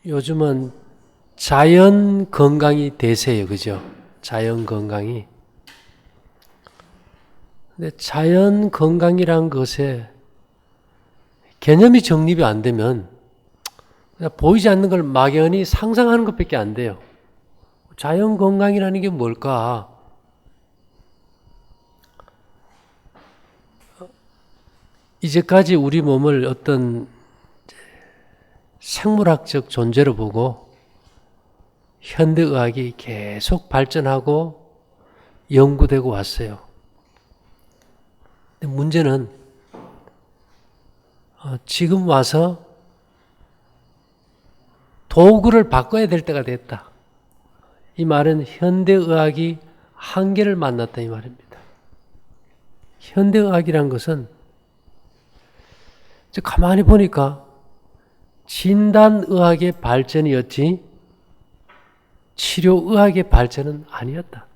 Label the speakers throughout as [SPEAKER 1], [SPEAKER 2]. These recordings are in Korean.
[SPEAKER 1] 요즘은 자연 건강이 대세예요. 그죠? 자연 건강이. 근데 자연 건강이란 것에 개념이 정립이 안 되면 그냥 보이지 않는 걸 막연히 상상하는 것밖에 안 돼요. 자연 건강이라는 게 뭘까? 이제까지 우리 몸을 어떤 생물학적 존재로 보고 현대의학이 계속 발전하고 연구되고 왔어요. 근데 문제는 지금 와서 도구를 바꿔야 될 때가 됐다. 이 말은 현대의학이 한계를 만났다 이 말입니다. 현대의학이란 것은 가만히 보니까 진단의학의 발전이었지 치료의학의 발전은 아니었다.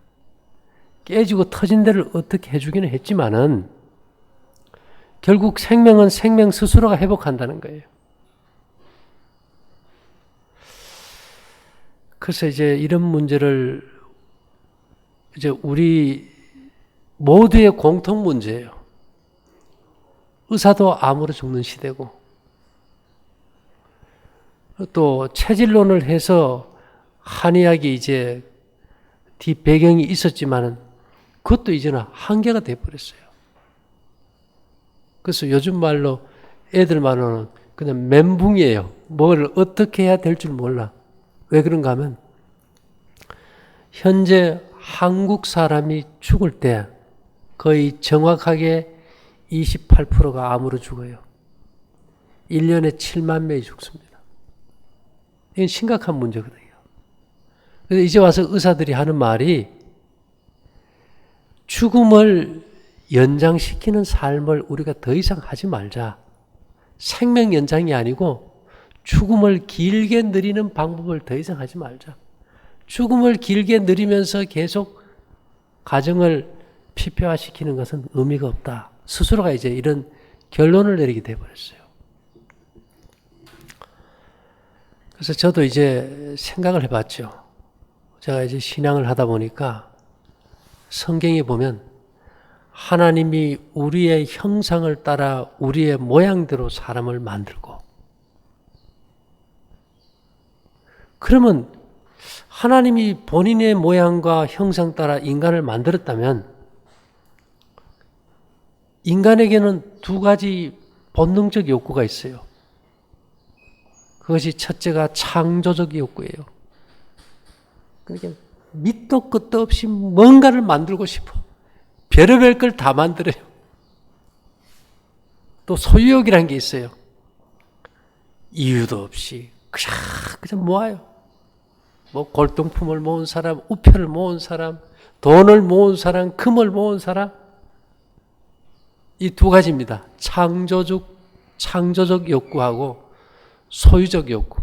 [SPEAKER 1] 깨지고 터진 데를 어떻게 해주기는 했지만은 결국 생명은 생명 스스로가 회복한다는 거예요. 그래서 이제 이런 문제를 이제 우리 모두의 공통 문제예요. 의사도 암으로 죽는 시대고 또 체질론을 해서 한의학이 이제 뒷배경이 있었지만은 그것도 이제는 한계가 돼버렸어요. 그래서 요즘 말로 애들 말로는 그냥 멘붕이에요. 뭘 어떻게 해야 될 줄 몰라. 왜 그런가 하면 현재 한국 사람이 죽을 때 거의 정확하게 28%가 암으로 죽어요. 1년에 7만 명이 죽습니다. 이건 심각한 문제거든요. 그래서 이제 와서 의사들이 하는 말이 죽음을 연장시키는 삶을 우리가 더 이상 하지 말자. 생명 연장이 아니고 죽음을 길게 느리는 방법을 더 이상 하지 말자. 죽음을 길게 느리면서 계속 가정을 피폐화시키는 것은 의미가 없다. 스스로가 이제 이런 결론을 내리게 되어버렸어요. 그래서 저도 이제 생각을 해봤죠. 제가 이제 신앙을 하다 보니까 성경에 보면 하나님이 우리의 형상을 따라 우리의 모양대로 사람을 만들고 그러면 하나님이 본인의 모양과 형상 따라 인간을 만들었다면 인간에게는 두 가지 본능적 욕구가 있어요. 그것이 첫째가 창조적 욕구예요. 그러니까 밑도 끝도 없이 뭔가를 만들고 싶어. 별의별 걸 다 만들어요. 또 소유욕이라는 게 있어요. 이유도 없이 그냥 모아요. 뭐 골동품을 모은 사람, 우표를 모은 사람, 돈을 모은 사람, 금을 모은 사람. 이 두 가지입니다. 창조적 욕구하고 소유적 욕구.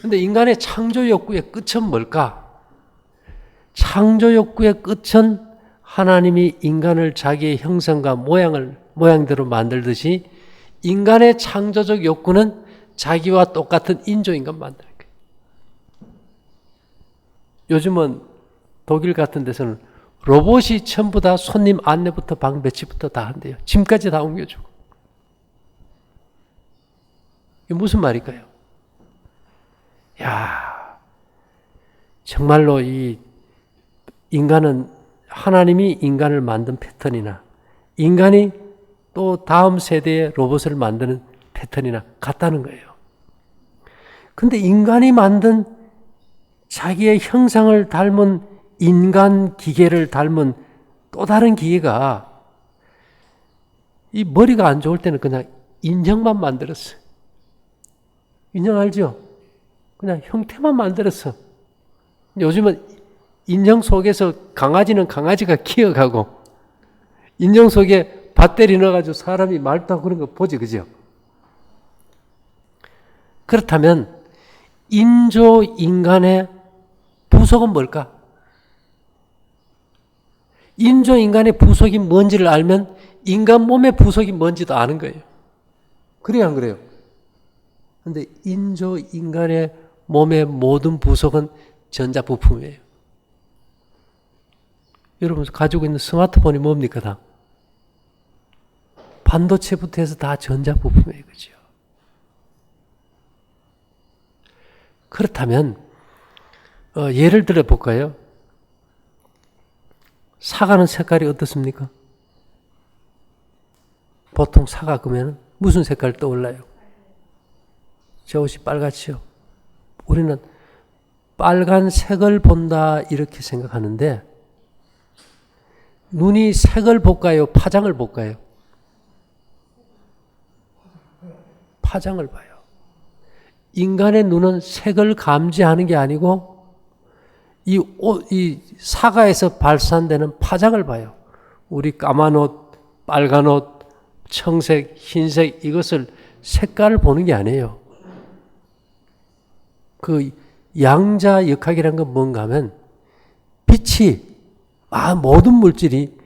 [SPEAKER 1] 근데 인간의 창조 욕구의 끝은 뭘까? 창조 욕구의 끝은 하나님이 인간을 자기의 형상과 모양대로 만들듯이 인간의 창조적 욕구는 자기와 똑같은 인조인간 만드는 거예요. 요즘은 독일 같은 데서는 로봇이 전부 다 손님 안내부터 방 배치부터 다 한대요. 짐까지 다 옮겨주고. 이게 무슨 말일까요? 야, 정말로 이 인간은 하나님이 인간을 만든 패턴이나 인간이 또 다음 세대의 로봇을 만드는 패턴이나 같다는 거예요. 근데 인간이 만든 자기의 형상을 닮은 인간 기계를 닮은 또 다른 기계가 이 머리가 안 좋을 때는 그냥 인형만 만들었어요. 인형 알죠? 그냥 형태만 만들었어. 요즘은 인형 속에서 강아지는 강아지가 키워가고 인형 속에 배터리 넣어가지고 사람이 말도 하고 그런 거 보지, 그죠? 그렇다면 인조 인간의 부속은 뭘까? 인조 인간의 부속이 뭔지를 알면 인간 몸의 부속이 뭔지도 아는 거예요. 그래요, 안 그래요? 근데 인간의 몸의 모든 부속은 전자부품이에요. 여러분 가지고 있는 스마트폰이 뭡니까 다? 반도체부터 해서 다 전자부품이에요. 그죠? 그렇다면 예를 들어 볼까요? 사과는 색깔이 어떻습니까? 보통 사과 그러면 무슨 색깔 떠올라요? 저 옷이 빨갛지요. 우리는 빨간색을 본다 이렇게 생각하는데 눈이 색을 볼까요? 파장을 볼까요? 파장을 봐요. 인간의 눈은 색을 감지하는 게 아니고 이 사과에서 발산되는 파장을 봐요. 우리 까만 옷, 빨간 옷, 청색, 흰색 이것을 색깔을 보는 게 아니에요. 그 양자역학이라는 건 뭔가 하면 빛이 모든 물질이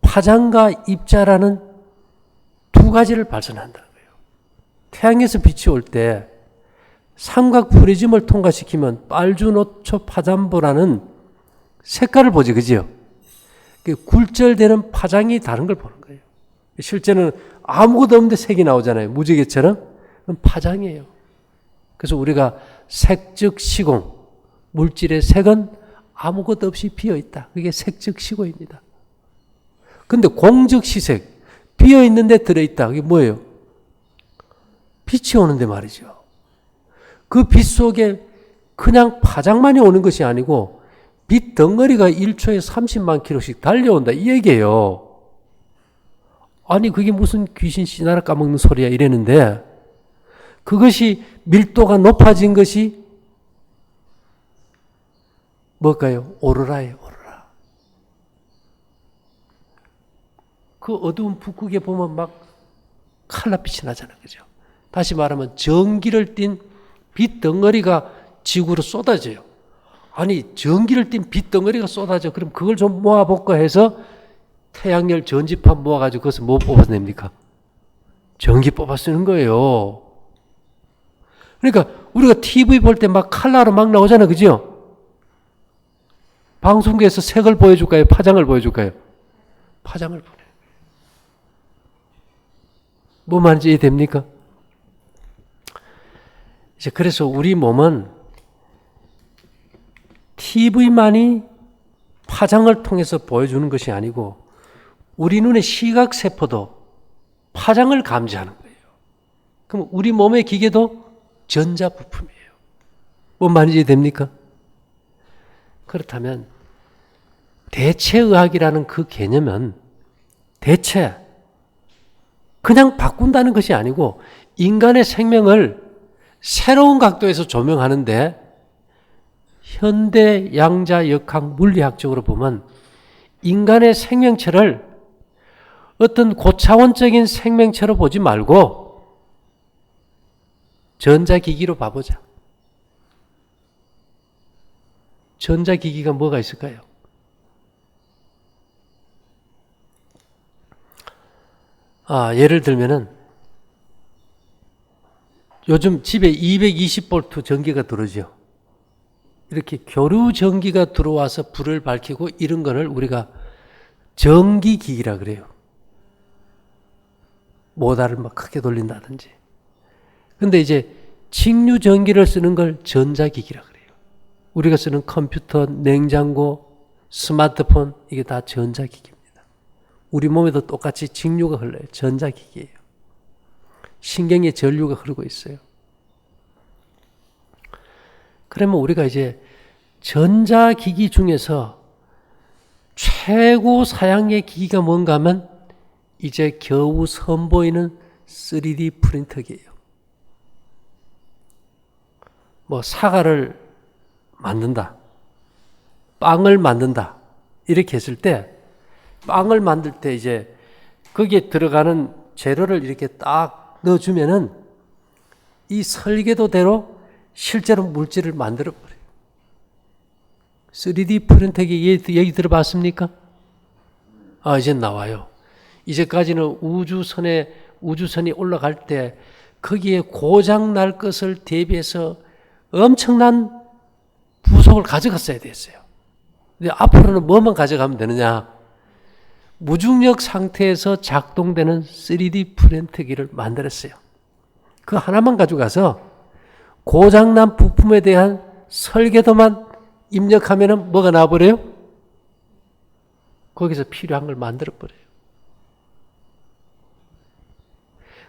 [SPEAKER 1] 파장과 입자라는 두 가지를 발산한다는 거예요. 태양에서 빛이 올 때 삼각 프리즘을 통과시키면 빨주노초 파잠보라는 색깔을 보지, 그지요? 굴절되는 파장이 다른 걸 보는 거예요. 실제는 아무것도 없는데 색이 나오잖아요. 무지개처럼. 그건 파장이에요. 그래서 우리가 색즉 시공, 물질의 색은 아무것도 없이 비어있다. 그게 색즉 시공입니다. 근데 공즉 시색, 비어있는데 들어있다. 그게 뭐예요? 빛이 오는데 말이죠. 그 빛 속에 그냥 파장만이 오는 것이 아니고 빛 덩어리가 1초에 30만 킬로씩 달려온다. 이 얘기예요. 아니 그게 무슨 귀신 씨나라 까먹는 소리야 이랬는데 그것이 밀도가 높아진 것이 뭘까요? 오로라예요. 오로라. 그 어두운 북극에 보면 막 칼라빛이 나잖아요. 그죠? 다시 말하면 전기를 띤 빛 덩어리가 지구로 쏟아져요. 아니 전기를 띤 빛 덩어리가 쏟아져. 그럼 그걸 좀 모아볼까 해서 태양열 전지판 모아가지고 그것을 뭐 뽑아냅니까? 전기 뽑아 쓰는 거예요. 그러니까 우리가 TV 볼 때 막 칼라로 막 나오잖아요. 그죠? 방송국에서 색을 보여줄까요? 파장을 보여줄까요? 파장을 보내요. 뭐 말인지 이해됩니까? 이제 그래서 우리 몸은 TV만이 파장을 통해서 보여주는 것이 아니고 우리 눈의 시각세포도 파장을 감지하는 거예요. 그럼 우리 몸의 기계도 전자부품이에요. 뭔 말인지 이해됩니까? 그렇다면 대체의학이라는 그 개념은 대체 그냥 바꾼다는 것이 아니고 인간의 생명을 새로운 각도에서 조명하는데 현대 양자역학 물리학적으로 보면 인간의 생명체를 어떤 고차원적인 생명체로 보지 말고 전자기기로 봐보자. 전자기기가 뭐가 있을까요? 예를 들면은 요즘 집에 220V 전기가 들어오죠. 이렇게 교류 전기가 들어와서 불을 밝히고 이런 거를 우리가 전기기기라 그래요. 모터를 막 크게 돌린다든지. 근데 이제 직류 전기를 쓰는 걸 전자기기라 그래요. 우리가 쓰는 컴퓨터, 냉장고, 스마트폰 이게 다 전자기기입니다. 우리 몸에도 똑같이 직류가 흘러요. 전자기기예요. 신경에 전류가 흐르고 있어요. 그러면 우리가 이제 전자기기 중에서 최고 사양의 기기가 뭔가 하면 이제 겨우 선보이는 3D 프린터기예요. 뭐 사과를 만든다, 빵을 만든다 이렇게 했을 때 빵을 만들 때 이제 거기에 들어가는 재료를 이렇게 딱 넣어주면은 이 설계도대로 실제로 물질을 만들어버려요. 3D 프린터기 얘기 들어봤습니까? 이제 나와요. 이제까지는 우주선이 올라갈 때 거기에 고장 날 것을 대비해서 엄청난 부속을 가져갔어야 됐어요. 근데 앞으로는 뭐만 가져가면 되느냐? 무중력 상태에서 작동되는 3D 프린터기를 만들었어요. 그 하나만 가져가서 고장난 부품에 대한 설계도만 입력하면 뭐가 나와버려요? 거기서 필요한 걸 만들어버려요.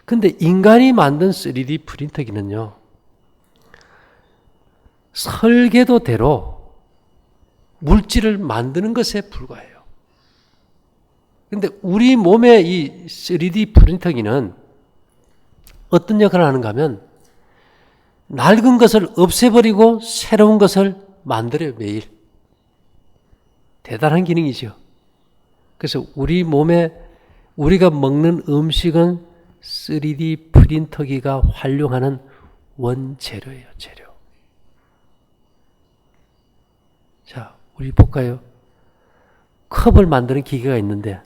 [SPEAKER 1] 근데 인간이 만든 3D 프린터기는요, 설계도대로 물질을 만드는 것에 불과해요. 근데 우리 몸의 이 3D 프린터기는 어떤 역할을 하는가 하면 낡은 것을 없애버리고 새로운 것을 만들어요, 매일. 대단한 기능이죠. 그래서 우리 몸에 우리가 먹는 음식은 3D 프린터기가 활용하는 원재료예요, 재료. 자, 우리 볼까요? 컵을 만드는 기계가 있는데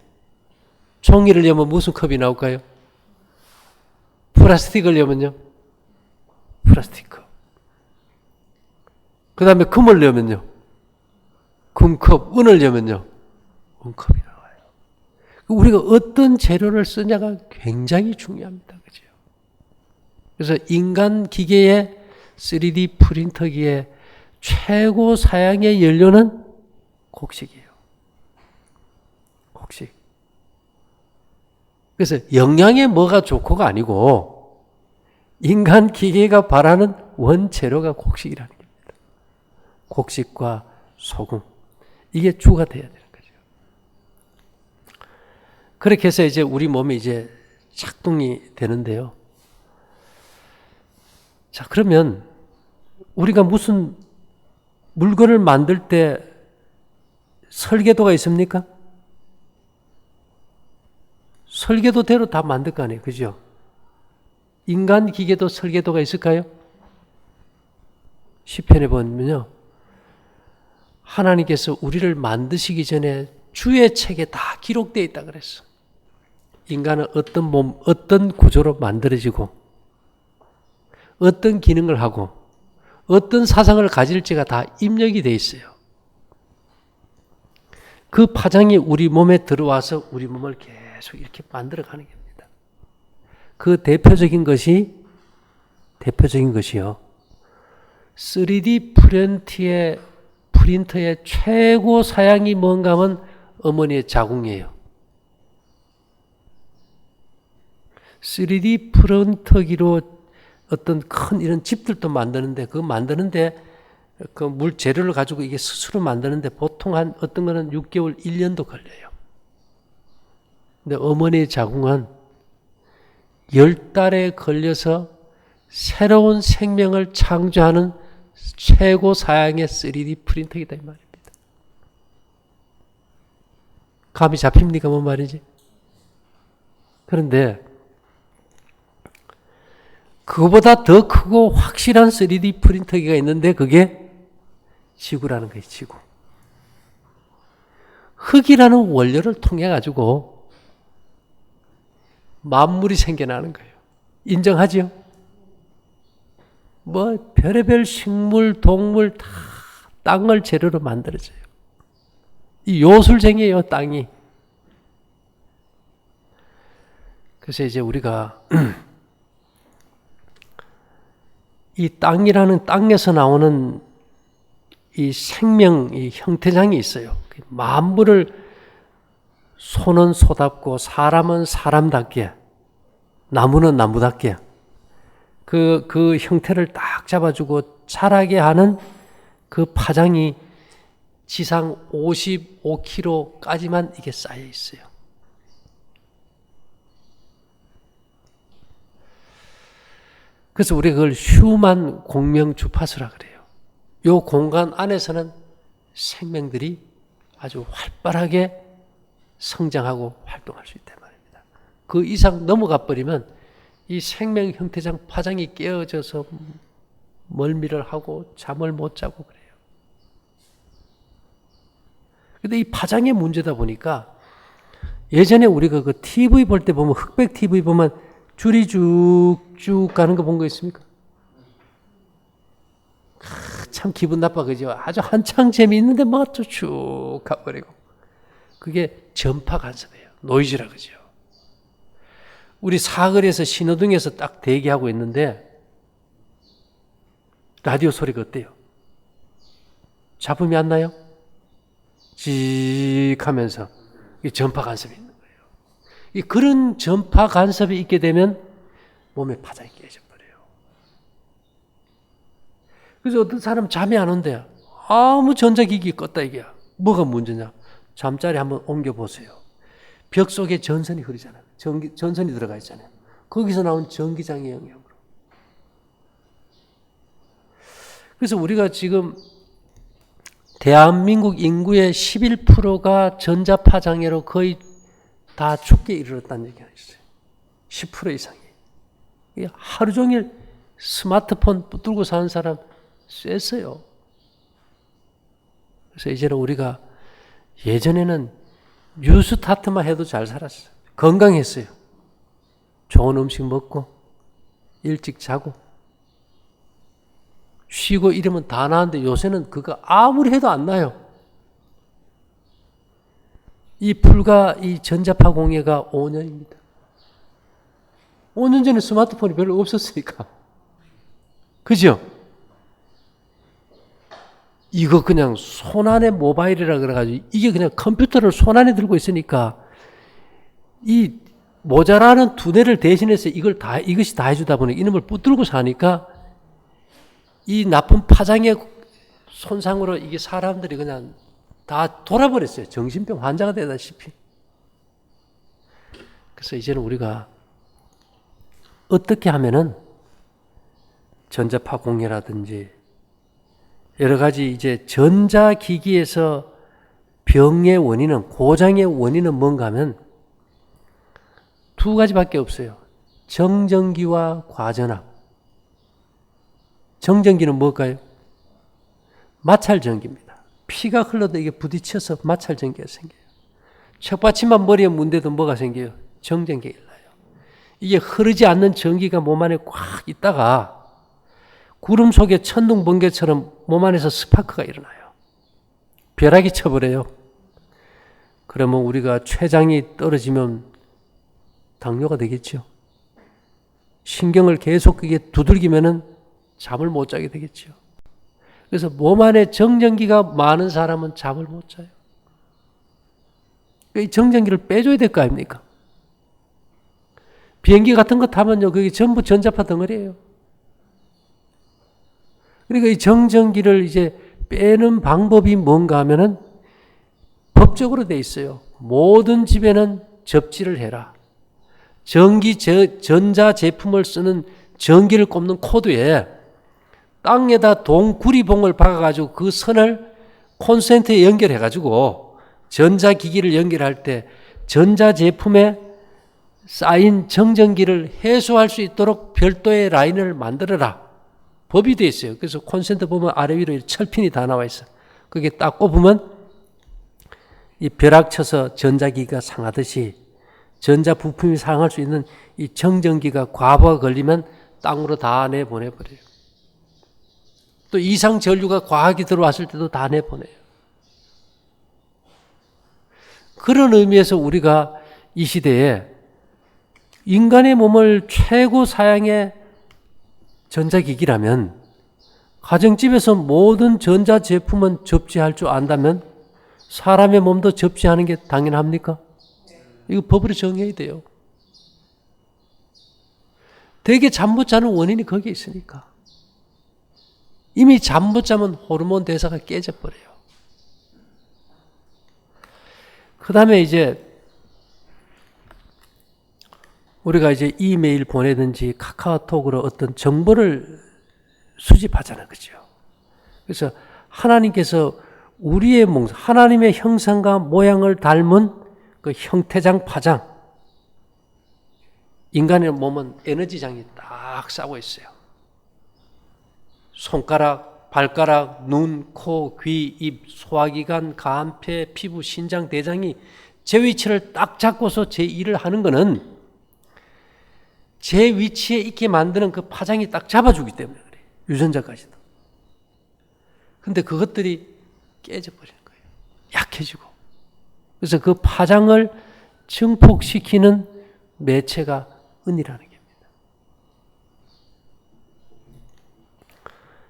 [SPEAKER 1] 종이를 여면 무슨 컵이 나올까요? 플라스틱을 여면요? 플라스틱 컵. 그 다음에 금을 여면요? 금컵, 은을 여면요? 은컵이 나와요. 우리가 어떤 재료를 쓰냐가 굉장히 중요합니다. 그죠? 그래서 인간 기계의 3D 프린터기의 최고 사양의 연료는 곡식이에요. 곡식. 그래서 영양에 뭐가 좋고가 아니고 인간 기계가 바라는 원재료가 곡식이라는 겁니다. 곡식과 소금. 이게 주가 돼야 되는 거죠. 그렇게 해서 이제 우리 몸이 이제 작동이 되는데요. 자, 그러면 우리가 무슨 물건을 만들 때 설계도가 있습니까? 설계도대로 다 만들 거 아니에요. 그죠? 인간 기계도 설계도가 있을까요? 시편에 보면요. 하나님께서 우리를 만드시기 전에 주의 책에 다 기록되어 있다 그랬어. 인간은 어떤 몸, 어떤 구조로 만들어지고 어떤 기능을 하고 어떤 사상을 가질지가 다 입력이 되어 있어요. 그 파장이 우리 몸에 들어와서 우리 몸을 계속 이렇게 만들어가는 겁니다. 그 대표적인 것이요. 3D 프린터의 최고 사양이 뭔가 하면 어머니의 자궁이에요. 3D 프린터기로 어떤 큰 이런 집들도 만드는데 그 물 재료를 가지고 이게 스스로 만드는데 보통 한 어떤 거는 6개월, 1년도 걸려요. 근데 어머니의 자궁은 10달에 걸려서 새로운 생명을 창조하는 최고 사양의 3D 프린터이다 이 말입니다. 감이 잡힙니까? 뭔 말이지? 그런데 그거보다 더 크고 확실한 3D 프린터기가 있는데 그게 지구라는 거예요. 지구. 흙이라는 원료를 통해 가지고 만물이 생겨나는 거예요. 인정하죠? 뭐 별의별 식물, 동물 다 땅을 재료로 만들어져요. 이 요술쟁이에요, 땅이. 그래서 이제 우리가 이 땅이라는 땅에서 나오는 이 생명, 이 형태장이 있어요. 만물을 소는 소답고 사람은 사람답게, 나무는 나무답게 그 형태를 딱 잡아주고 자라게 하는 그 파장이 지상 55km까지만 이게 쌓여 있어요. 그래서 우리가 그걸 휴먼 공명 주파수라 그래요. 이 공간 안에서는 생명들이 아주 활발하게 성장하고 활동할 수 있단 말입니다. 그 이상 넘어가 버리면 이 생명 형태장 파장이 깨어져서 멀미를 하고 잠을 못 자고 그래요. 근데 이 파장의 문제다 보니까 예전에 우리가 그 TV 볼 때 보면 흑백 TV 보면 줄이 쭉쭉 가는 거 본 거 있습니까? 참 기분 나빠, 그죠? 아주 한창 재미있는데 막 또 쭉 가버리고. 그게 전파 간섭이에요. 노이즈라 그죠? 우리 사거리에서 신호등에서 딱 대기하고 있는데 라디오 소리가 어때요? 잡음이 안 나요? 직 하면서 전파 간섭이 있는 거예요. 그런 전파 간섭이 있게 되면 몸에 파장이 깨져버려요. 그래서 어떤 사람 잠이 안 온대요. 아무 전자기기 껐다 이게. 뭐가 문제냐? 잠자리 한번 옮겨보세요. 벽 속에 전선이 흐르잖아요. 전선이 들어가 있잖아요. 거기서 나온 전기장의 영향으로. 그래서 우리가 지금 대한민국 인구의 11%가 전자파장애로 거의 다 죽게 이르렀다는 얘기가 있어요. 10% 이상이. 하루 종일 스마트폰 붙들고 사는 사람 셌어요. 그래서 이제는 우리가 예전에는 뉴스타트만 해도 잘 살았어요. 건강했어요. 좋은 음식 먹고 일찍 자고 쉬고 이러면 다 나는데 요새는 그거 아무리 해도 안 나요. 불과 이 전자파 공해가 5년입니다. 5년 전에 스마트폰이 별로 없었으니까. 그죠? 이거 그냥 손안에 모바일이라 그래가지고 이게 그냥 컴퓨터를 손안에 들고 있으니까 이 모자라는 두뇌를 대신해서 이것이 다 해주다 보니 이놈을 붙들고 사니까 이 나쁜 파장의 손상으로 이게 사람들이 그냥 다 돌아버렸어요. 정신병 환자가 되다시피. 그래서 이제는 우리가 어떻게 하면은 전자파 공해라든지 여러 가지 이제 전자기기에서 병의 원인은, 고장의 원인은 뭔가 하면 두 가지밖에 없어요. 정전기와 과전압. 정전기는 뭘까요? 마찰전기입니다. 피가 흘러도 이게 부딪혀서 마찰전기가 생겨요. 척받침만 머리에 문대도 뭐가 생겨요? 정전기가 일어나요. 이게 흐르지 않는 전기가 몸 안에 꽉 있다가 구름 속에 천둥 번개처럼 몸 안에서 스파크가 일어나요. 벼락이 쳐버려요. 그러면 우리가 췌장이 떨어지면 당뇨가 되겠죠. 신경을 계속 그게 두들기면은 잠을 못 자게 되겠죠. 그래서 몸 안에 정전기가 많은 사람은 잠을 못 자요. 이 정전기를 빼줘야 될 거 아닙니까? 비행기 같은 거 타면요, 그게 전부 전자파 덩어리예요. 그러니까 이 정전기를 이제 빼는 방법이 뭔가 하면은 법적으로 돼 있어요. 모든 집에는 접지를 해라. 전자 제품을 쓰는 전기를 꼽는 코드에 땅에다 구리봉을 박아가지고 그 선을 콘센트에 연결해가지고 전자기기를 연결할 때 전자제품에 쌓인 정전기를 해소할 수 있도록 별도의 라인을 만들어라. 법이 돼 있어요. 그래서 콘센트 보면 아래 위로 철핀이 다 나와 있어. 그게 딱 꼽으면 이 벼락 쳐서 전자기기가 상하듯이 전자 부품이 상할 수 있는 이 정전기가 과부하 걸리면 땅으로 다 내보내버려요. 또 이상 전류가 과하게 들어왔을 때도 다 내보내요. 그런 의미에서 우리가 이 시대에 인간의 몸을 최고 사양의 전자기기라면 가정집에서 모든 전자제품은 접지할 줄 안다면 사람의 몸도 접지하는 게 당연합니까? 이거 법으로 정해야 돼요. 되게 잠 못 자는 원인이 거기에 있으니까. 이미 잠 못 자면 호르몬 대사가 깨져버려요. 그 다음에 이제 우리가 이제 이메일 보내든지 카카오톡으로 어떤 정보를 수집하잖아요. 그죠? 그래서 하나님께서 우리의 하나님의 형상과 모양을 닮은 그 형태장 파장, 인간의 몸은 에너지장이 딱 싸고 있어요. 손가락, 발가락, 눈, 코, 귀, 입, 소화기관, 간, 폐, 피부, 신장, 대장이 제 위치를 딱 잡고서 제 일을 하는 것은 제 위치에 있게 만드는 그 파장이 딱 잡아주기 때문에 그래요. 유전자까지도. 근데 그것들이 깨져버리는 거예요. 약해지고. 그래서 그 파장을 증폭시키는 매체가 은이라는 겁니다.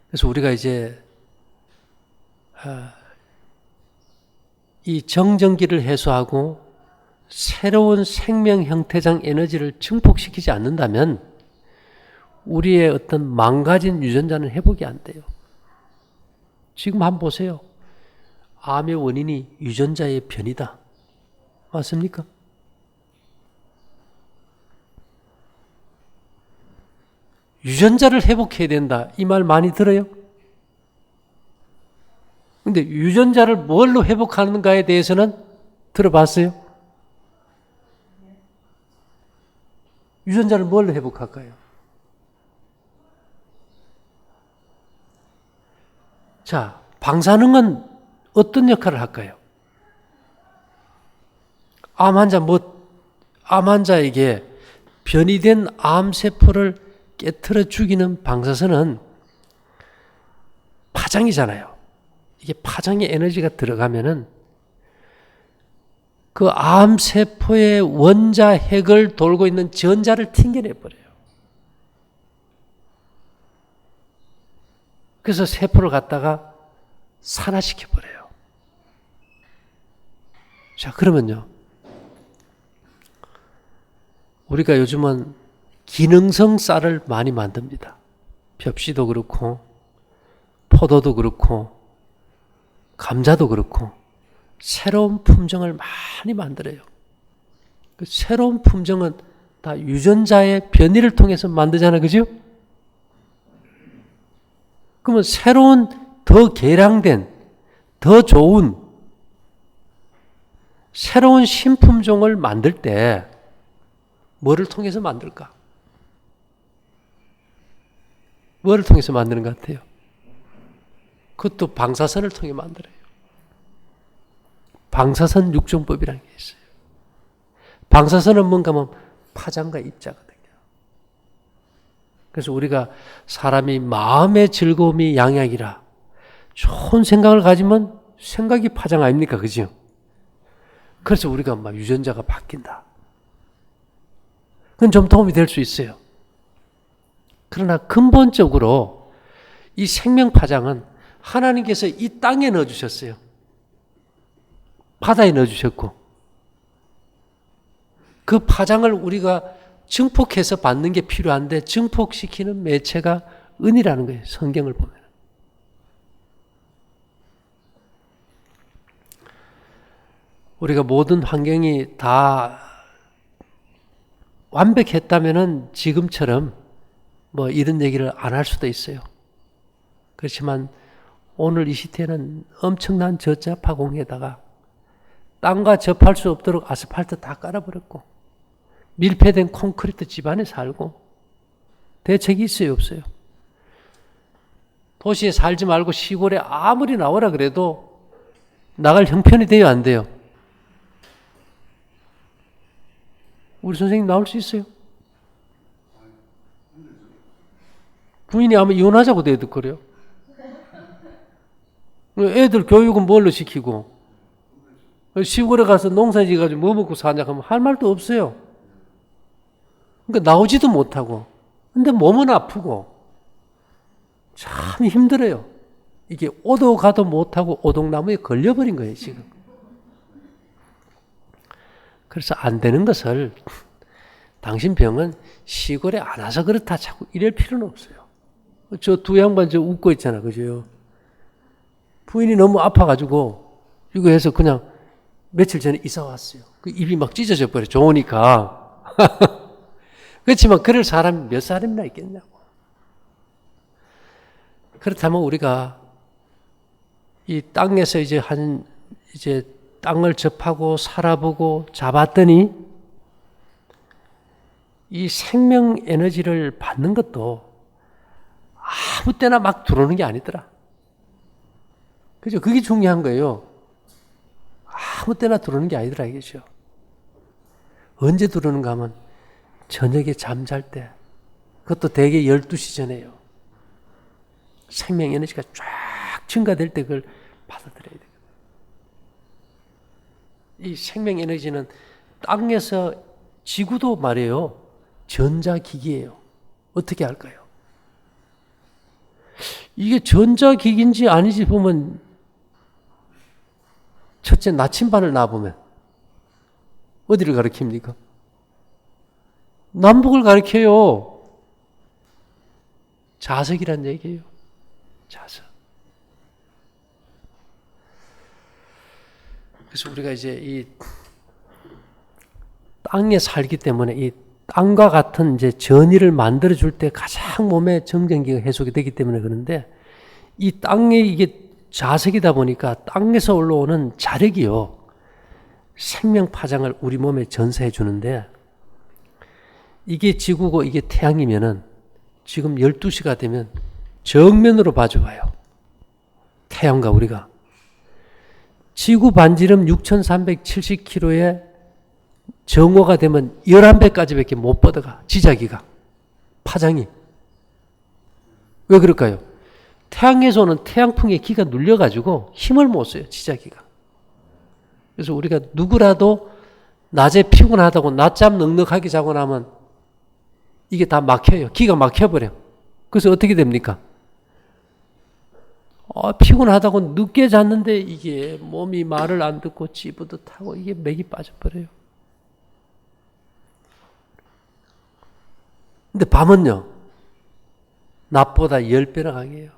[SPEAKER 1] 그래서 우리가 이제 이 정전기를 해소하고 새로운 생명 형태장 에너지를 증폭시키지 않는다면 우리의 어떤 망가진 유전자는 회복이 안 돼요. 지금 한번 보세요. 암의 원인이 유전자의 변이다. 맞습니까? 유전자를 회복해야 된다. 이 말 많이 들어요? 근데 유전자를 뭘로 회복하는가에 대해서는 들어봤어요? 유전자를 뭘로 회복할까요? 자, 방사능은 어떤 역할을 할까요? 암 환자에게 변이된 암세포를 깨트려 죽이는 방사선은 파장이잖아요. 이게 파장의 에너지가 들어가면은 그 암세포의 원자 핵을 돌고 있는 전자를 튕겨내버려요. 그래서 세포를 갖다가 산화시켜버려요. 자, 그러면요. 우리가 요즘은 기능성 쌀을 많이 만듭니다. 벽시도 그렇고 포도도 그렇고 감자도 그렇고 새로운 품종을 많이 만들어요. 그 새로운 품종은 다 유전자의 변이를 통해서 만들잖아요. 그죠? 그러면 새로운 더 개량된 더 좋은 새로운 신품종을 만들 때 뭐를 통해서 만들까? 뭐를 통해서 만드는 것 같아요? 그것도 방사선을 통해 만들어요. 방사선 육종법이라는 게 있어요. 방사선은 뭔가 하면 파장과 입자거든요. 그래서 우리가 사람이 마음의 즐거움이 양약이라 좋은 생각을 가지면 생각이 파장 아닙니까? 그죠? 그래서 우리가 막 유전자가 바뀐다. 그건 좀 도움이 될 수 있어요. 그러나 근본적으로 이 생명 파장은 하나님께서 이 땅에 넣어주셨어요. 바다에 넣어주셨고 그 파장을 우리가 증폭해서 받는 게 필요한데 증폭시키는 매체가 은이라는 거예요. 성경을 보면. 우리가 모든 환경이 다 완벽했다면은 지금처럼 뭐 이런 얘기를 안 할 수도 있어요. 그렇지만 오늘 이 시대는 엄청난 저자파 공에다가 땅과 접할 수 없도록 아스팔트 다 깔아버렸고 밀폐된 콘크리트 집안에 살고 대책이 있어요, 없어요? 도시에 살지 말고 시골에 아무리 나오라 그래도 나갈 형편이 돼요, 안 돼요? 우리 선생님 나올 수 있어요? 부인이 아마 이혼하자고 대득거려요. 애들 교육은 뭘로 시키고 시골에 가서 농사 지어가지고 뭐 먹고 사냐 하면 할 말도 없어요. 그러니까 나오지도 못하고 근데 몸은 아프고 참 힘들어요. 이게 오도 가도 못하고 오동나무에 걸려버린 거예요, 지금. 그래서 안 되는 것을 당신 병은 시골에 안 와서 그렇다 자꾸 이럴 필요는 없어요. 저 두 양반 저 웃고 있잖아, 그죠? 부인이 너무 아파가지고 이거 해서 그냥 며칠 전에 이사 왔어요. 그 입이 막 찢어져 버려. 좋으니까. 그렇지만 그럴 사람이 몇 사람이나 있겠냐고. 그렇다면 우리가 이 땅에서 이제 땅을 접하고 살아보고 잡았더니 이 생명 에너지를 받는 것도 아무 때나 막 들어오는 게 아니더라. 그죠? 그게 중요한 거예요. 아무 때나 들어오는 게 아니더라, 이거죠. 언제 들어오는가 하면 저녁에 잠잘 때, 그것도 대개 12시 전에요. 생명 에너지가 쫙 증가될 때 그걸 받아들여야 돼요. 이 생명 에너지는 땅에서, 지구도 말이에요, 전자기기예요. 어떻게 할까요? 이게 전자기기인지 아닌지 보면, 첫째 나침반을 놔보면 어디를 가리킵니까? 남북을 가리켜요. 자석이란 얘기예요. 자석. 그래서 우리가 이제 이 땅에 살기 때문에 이 땅과 같은 이제 전이를 만들어 줄 때 가장 몸의 정전기가 해소가 되기 때문에 그런데, 이 땅에 이게 자석이다 보니까 땅에서 올라오는 자력이요, 생명 파장을 우리 몸에 전사해 주는데, 이게 지구고 이게 태양이면은 지금 12시가 되면 정면으로 봐줘봐요. 태양과 우리가. 지구 반지름 6,370km에 정오가 되면 11배까지밖에 못 뻗어가. 지자기가. 파장이. 왜 그럴까요? 태양에서 오는 태양풍의 기가 눌려가지고 힘을 못 써요. 지자기가. 그래서 우리가 누구라도 낮에 피곤하다고 낮잠 넉넉하게 자고 나면 이게 다 막혀요. 기가 막혀버려. 그래서 어떻게 됩니까? 피곤하다고 늦게 잤는데 이게 몸이 말을 안 듣고 찌뿌듯하고 이게 맥이 빠져버려요. 근데 밤은요, 낮보다 10배나 강해요.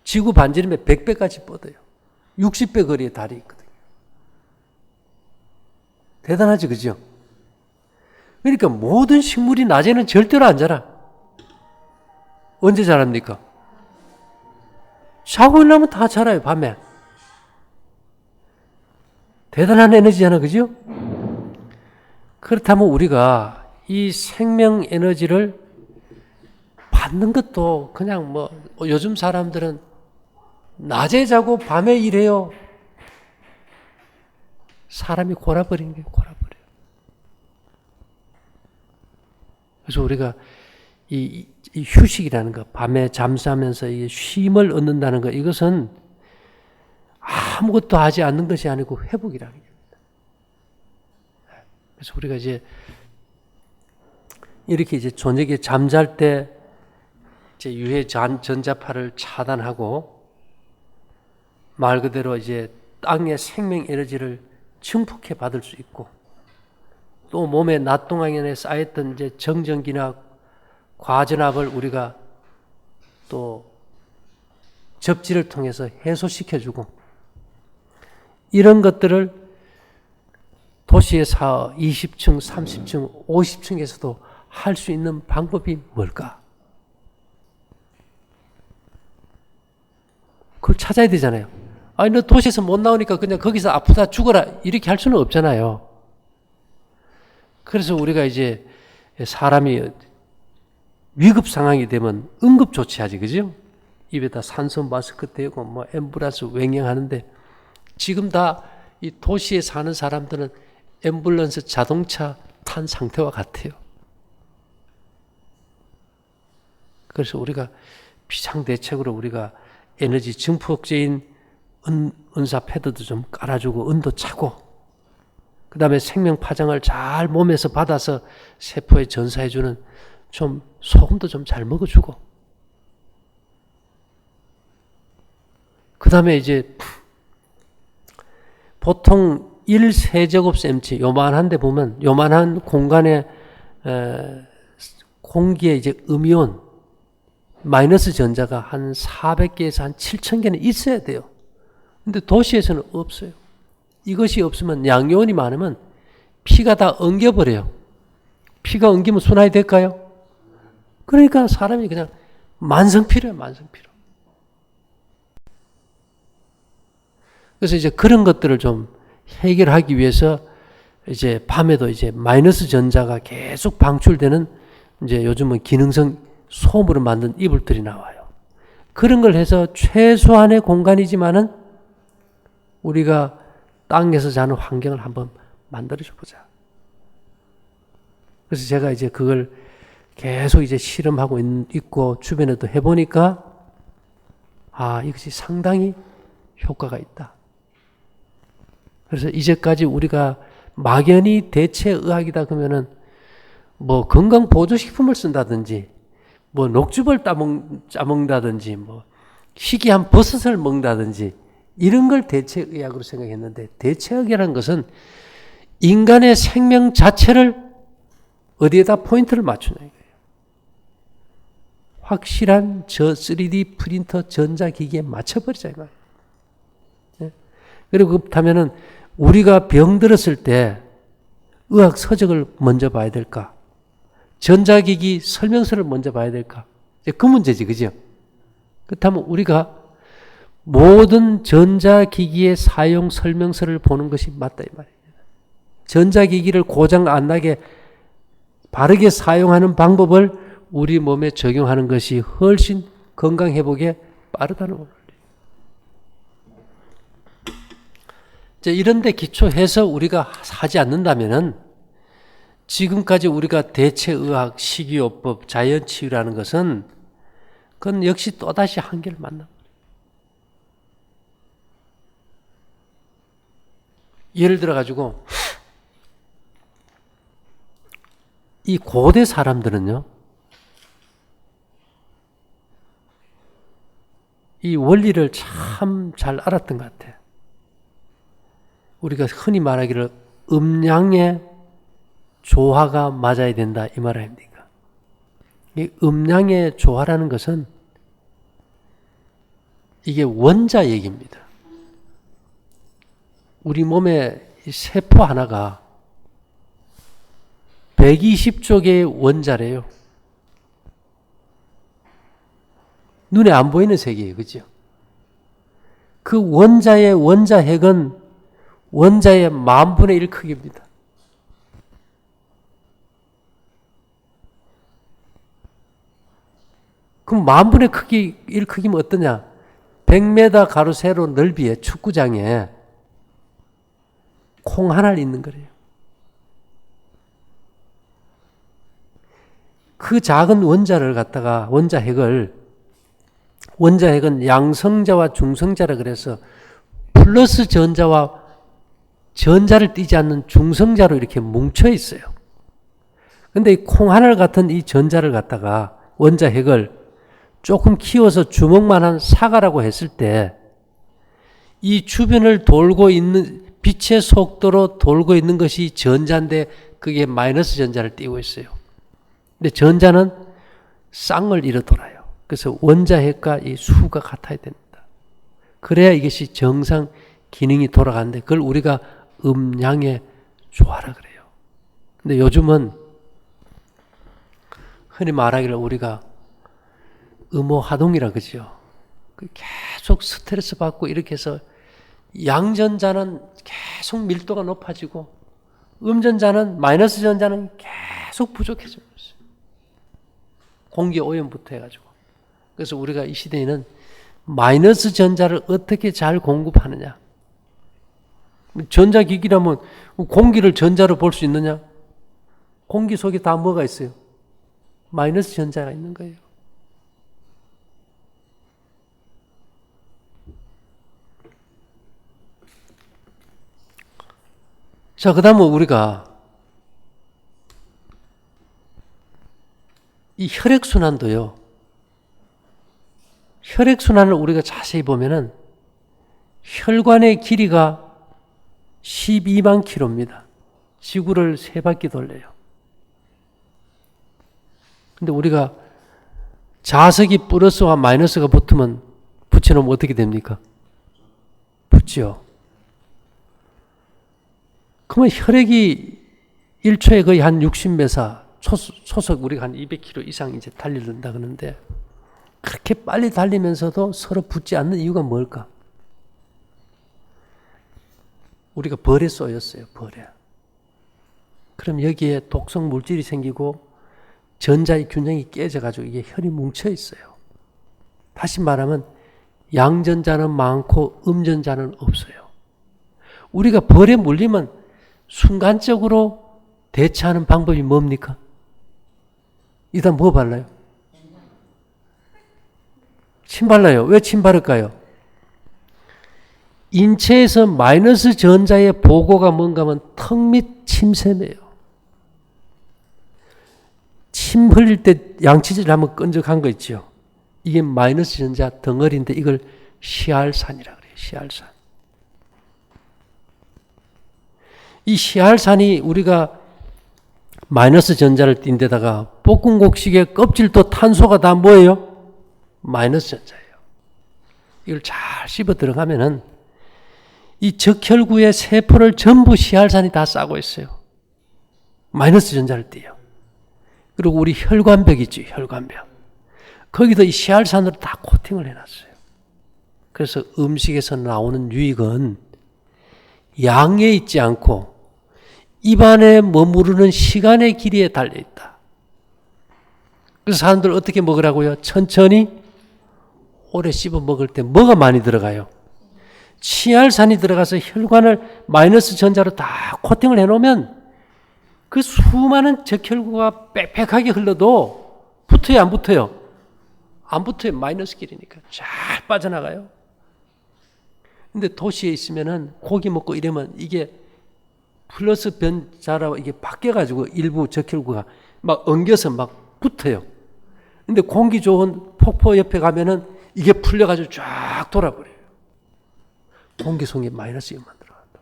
[SPEAKER 1] 지구 반지름에 100배까지 뻗어요. 60배 거리에 달이 있거든요. 대단하지, 그죠? 그러니까 모든 식물이 낮에는 절대로 안 자라. 언제 자랍니까? 자고 일어나면 다 자라요, 밤에. 대단한 에너지잖아, 그죠? 그렇다면 우리가 이 생명 에너지를 받는 것도 그냥 뭐, 요즘 사람들은 낮에 자고 밤에 일해요. 사람이 골아버리는 게 골아버려요. 그래서 우리가 이 휴식이라는 거, 밤에 잠자면서 이 쉼을 얻는다는 거, 이것은 아무것도 하지 않는 것이 아니고 회복이라는 겁니다. 그래서 우리가 이제 이렇게 이제 저녁에 잠잘 때 이제 유해 전자파를 차단하고 말 그대로 이제 땅의 생명 에너지를 증폭해 받을 수 있고, 또 몸의 낮 동안에 쌓였던 이제 정전기나 과전압을 우리가 또 접지를 통해서 해소시켜주고, 이런 것들을 도시에서 20층, 30층, 50층에서도 할 수 있는 방법이 뭘까? 그걸 찾아야 되잖아요. 아니, 너 도시에서 못 나오니까 그냥 거기서 아프다 죽어라 이렇게 할 수는 없잖아요. 그래서 우리가 이제 사람이 위급 상황이 되면 응급 조치하지, 그죠? 입에다 산소 마스크 떼고 뭐 앰뷸런스 횡행하는데, 지금 다 이 도시에 사는 사람들은 앰뷸런스 자동차 탄 상태와 같아요. 그래서 우리가 비상대책으로 우리가 에너지 증폭제인 은사 패드도 좀 깔아주고 은도 차고, 그 다음에 생명 파장을 잘 몸에서 받아서 세포에 전사해주는 좀 소금도 좀 잘 먹어주고, 그 다음에 이제 보통 1세제곱센치 요만한데 보면 요만한 공간에 공기에 이제 음이온 마이너스 전자가 한 400개에서 한 7,000개는 있어야 돼요. 근데 도시에서는 없어요. 이것이 없으면 양이온이 많으면 피가 다 엉겨버려요. 피가 엉기면 순환이 될까요? 그러니까 사람이 그냥 만성피로예요, 만성피로. 그래서 이제 그런 것들을 좀 해결하기 위해서 이제 밤에도 이제 마이너스 전자가 계속 방출되는 이제 요즘은 기능성 솜으로 만든 이불들이 나와요. 그런 걸 해서 최소한의 공간이지만은 우리가 땅에서 자는 환경을 한번 만들어줘 보자. 그래서 제가 이제 그걸 계속 이제 실험하고 있고 주변에도 해보니까 이것이 상당히 효과가 있다. 그래서 이제까지 우리가 막연히 대체의학이다 그러면은 뭐 건강보조식품을 쓴다든지 뭐 녹즙을 짜먹는다든지 뭐 희귀한 버섯을 먹는다든지 이런 걸 대체의학으로 생각했는데 대체의학이라는 것은 인간의 생명 자체를 어디에다 포인트를 맞추냐 이거예요. 확실한 3D 프린터 전자기기에 맞춰버리자 이 말이에요. 그리고 그렇다면은 우리가 병들었을 때 의학 서적을 먼저 봐야 될까? 전자기기 설명서를 먼저 봐야 될까? 이제 그 문제지, 그죠? 그렇다면 우리가 모든 전자기기의 사용 설명서를 보는 것이 맞다 이 말입니다. 전자기기를 고장 안 나게 바르게 사용하는 방법을 우리 몸에 적용하는 것이 훨씬 건강회복에 빠르다는 거예요. 이런 데 기초해서 우리가 하지 않는다면은 지금까지 우리가 대체의학, 식이요법, 자연치유라는 것은 그건 역시 또다시 한계를 만납니다. 예를 들어 가지고 이 고대 사람들은요, 이 원리를 참 잘 알았던 것 같아요. 우리가 흔히 말하기를 음양의 조화가 맞아야 된다 이 말 아닙니까? 이 음양의 조화라는 것은 이게 원자 얘기입니다. 우리 몸의 세포 하나가 120조 개의 원자래요. 눈에 안 보이는 세계예요. 그죠? 그 원자의 원자핵은 원자의 10,000분의 1 크기입니다. 그럼 10,000분의 1 크기면 어떠냐? 100m 가로 세로 넓이의 축구장에 콩 하나를 있는 거래요. 그 작은 원자를 갖다가 원자핵은 양성자와 중성자라 그래서 플러스 전자와 전자를 띠지 않는 중성자로 이렇게 뭉쳐 있어요. 근데 이 콩 하나 같은 이 전자를 갖다가 원자핵을 조금 키워서 주먹만한 사과라고 했을 때 이 주변을 돌고 있는 빛의 속도로 돌고 있는 것이 전자인데 그게 마이너스 전자를 띄고 있어요. 근데 전자는 쌍을 이뤄 돌아요. 그래서 원자핵과 이 수가 같아야 됩니다. 그래야 이것이 정상 기능이 돌아가는데 그걸 우리가 음양의 조화라 그래요. 근데 요즘은 흔히 말하기를 우리가 음호하동이라 그죠. 계속 스트레스 받고 이렇게 해서 양전자는 계속 밀도가 높아지고 음전자는 마이너스 전자는 계속 부족해지고 있어요. 공기 오염부터 해가지고. 그래서 우리가 이 시대에는 마이너스 전자를 어떻게 잘 공급하느냐. 전자기기라면 공기를 전자로 볼 수 있느냐? 공기 속에 다 뭐가 있어요? 마이너스 전자가 있는 거예요. 자, 그 다음은 우리가 이 혈액순환도요. 혈액순환을 우리가 자세히 보면은 혈관의 길이가 12만 킬로입니다. 지구를 3바퀴 돌려요. 근데 우리가 자석이 플러스와 마이너스가 붙여놓으면 어떻게 됩니까? 붙죠. 그러면 혈액이 1초에 거의 한 60메사, 초속 우리가 한 200km 이상 이제 달린다 그러는데 그렇게 빨리 달리면서도 서로 붙지 않는 이유가 뭘까? 우리가 벌에 쏘였어요, 벌에. 그럼 여기에 독성 물질이 생기고 전자의 균형이 깨져가지고 이게 혈이 뭉쳐 있어요. 다시 말하면 양전자는 많고 음전자는 없어요. 우리가 벌에 물리면 순간적으로 대처하는 방법이 뭡니까? 이다 뭐 발라요? 침 발라요. 왜 침 바를까요? 인체에서 마이너스 전자의 보고가 뭔가 하면 턱 밑 침샘이에요. 침 흘릴 때 양치질 하면 끈적한 거 있죠. 이게 마이너스 전자 덩어리인데 이걸 시알산이라고 그래요. 시알산. 이 시알산이 우리가 마이너스 전자를 띈 데다가 볶음곡식의 껍질도 탄소가 다 뭐예요? 마이너스 전자예요. 이걸 잘 씹어 들어가면은 이 적혈구의 세포를 전부 시알산이 다 싸고 있어요. 마이너스 전자를 띄요. 그리고 우리 혈관벽 있죠. 혈관벽. 거기도 이 시알산으로 다 코팅을 해놨어요. 그래서 음식에서 나오는 유익은 양에 있지 않고 입안에 머무르는 시간의 길이에 달려있다. 그래서 사람들 어떻게 먹으라고요? 천천히 오래 씹어 먹을 때 뭐가 많이 들어가요? 시알산이 들어가서 혈관을 마이너스 전자로 다 코팅을 해놓으면 그 수많은 적혈구가 빽빽하게 흘러도 붙어요, 안 붙어요? 안 붙어요. 마이너스 길이니까 잘 빠져나가요. 근데 도시에 있으면은 고기 먹고 이러면 이게 플러스 변자라고 이게 바뀌어가지고 일부 적혈구가 막 엉겨서 막 붙어요. 근데 공기 좋은 폭포 옆에 가면은 이게 풀려가지고 쫙 돌아버려요. 공기 속에 마이너스 이온만 들어간다.